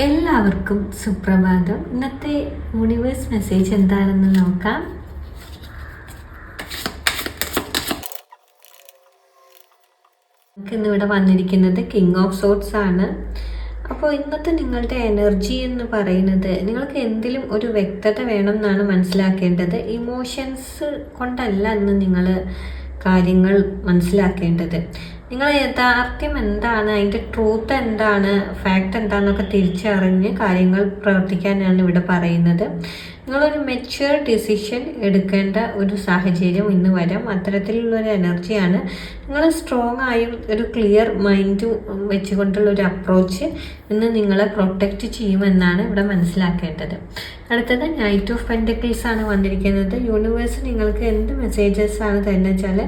എല്ലാവർക്കും സുപ്രഭാതം. ഇന്നത്തെ യൂണിവേഴ്സ് മെസ്സേജ് എന്താണെന്ന് നോക്കാം. ഇന്നിവിടെ വന്നിരിക്കുന്നത് കിങ് ഓഫ് സോർട്സ് ആണ്. അപ്പോൾ ഇന്നത്തെ നിങ്ങളുടെ എനർജി എന്ന് പറയുന്നത് നിങ്ങൾക്ക് എന്തിലും ഒരു വ്യക്തത വേണം എന്നാണ് മനസ്സിലാക്കേണ്ടത്. ഇമോഷൻസ് കൊണ്ടല്ല ഇന്ന് നിങ്ങൾ കാര്യങ്ങൾ മനസ്സിലാക്കേണ്ടത്. നിങ്ങൾ യാഥാർത്ഥ്യം എന്താണ്, അതിൻ്റെ ട്രൂത്ത് എന്താണ്, ഫാക്റ്റ് എന്താണെന്നൊക്കെ തിരിച്ചറിഞ്ഞ് കാര്യങ്ങൾ പ്രവർത്തിക്കാനാണ് ഇവിടെ പറയുന്നത്. നിങ്ങളൊരു മെച്യൂർ ഡിസിഷൻ എടുക്കേണ്ട ഒരു സാഹചര്യം ഇന്ന് വരാം. അത്തരത്തിലുള്ളൊരു എനർജിയാണ്. നിങ്ങൾ സ്ട്രോങ് ആയും ഒരു ക്ലിയർ മൈൻഡ് വെച്ചുകൊണ്ടുള്ള ഒരു അപ്രോച്ച് ഇന്ന് നിങ്ങളെ പ്രൊട്ടക്റ്റ് ചെയ്യുമെന്നാണ് ഇവിടെ മനസ്സിലാക്കേണ്ടത്. അടുത്തത് നൈറ്റ് ഓഫ് പെൻറ്റക്കിൾസ് ആണ് വന്നിരിക്കുന്നത്. യൂണിവേഴ്സ് നിങ്ങൾക്ക് എന്ത് മെസ്സേജസ് ആണ് തരുന്നത് വെച്ചാൽ,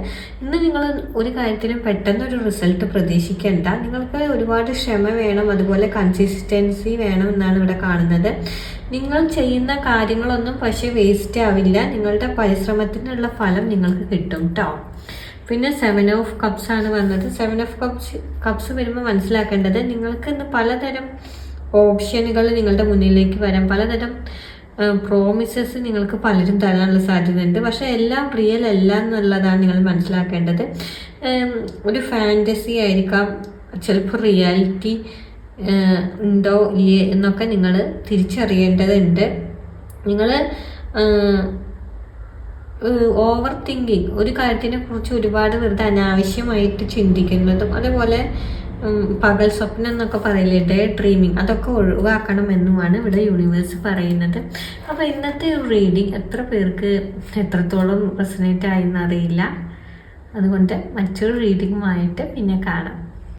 ഇന്ന് നിങ്ങൾ ഒരു കാര്യത്തിലും പെട്ടെന്ന് ഒരു റിസൾട്ട് പ്രതീക്ഷിക്കേണ്ട. നിങ്ങൾക്ക് ഒരുപാട് ക്ഷമ വേണം, അതുപോലെ കൺസിസ്റ്റൻസി വേണം എന്നാണ് ഇവിടെ കാണുന്നത്. നിങ്ങൾ ചെയ്യുന്ന കാര്യങ്ങളൊന്നും പക്ഷേ വേസ്റ്റ് ആവില്ല. നിങ്ങളുടെ പരിശ്രമത്തിനുള്ള ഫലം നിങ്ങൾക്ക് കിട്ടും കേട്ടോ. പിന്നെ 7 ഓഫ് കപ്സ് ആണ് വന്നത്. 7 ഓഫ് കപ്സ് വരുമ്പോൾ മനസ്സിലാക്കേണ്ടത്, നിങ്ങൾക്ക് ഇന്ന് പലതരം ഓപ്ഷനുകൾ നിങ്ങളുടെ മുന്നിലേക്ക് വരാം. പലതരം പ്രോമിസസ് നിങ്ങൾക്ക് പലരും തരാനുള്ള സാധ്യതയുണ്ട്. പക്ഷേ എല്ലാം റിയൽ അല്ല എന്നുള്ളതാണ് നിങ്ങൾ മനസ്സിലാക്കേണ്ടത്. ഒരു ഫാൻറ്റസി ആയിരിക്കാം, ചിലപ്പോൾ റിയാലിറ്റി ഉണ്ടോ ഇല്ലേ എന്നൊക്കെ നിങ്ങൾ തിരിച്ചറിയേണ്ടതുണ്ട്. നിങ്ങൾ ഓവർ തിങ്കിങ്, ഒരു കാര്യത്തിനെ കുറിച്ച് ഒരുപാട് വെറുതെ അനാവശ്യമായിട്ട് ചിന്തിക്കുന്നതും, അതുപോലെ പകൽ സ്വപ്നം എന്നൊക്കെ പറയില്ലേ, ഡേ ഡ്രീമിങ്, അതൊക്കെ ഒഴിവാക്കണമെന്നുമാണ് ഇവിടെ യൂണിവേഴ്സ് പറയുന്നത്. അപ്പോൾ ഇന്നത്തെ ഒരു റീഡിങ് എത്ര പേർക്ക് എത്രത്തോളം റെസനേറ്റ് ആയെന്ന് അറിയില്ല. അതുകൊണ്ട് മറ്റൊരു റീഡിങ്ങുമായിട്ട് പിന്നെ കാണാം.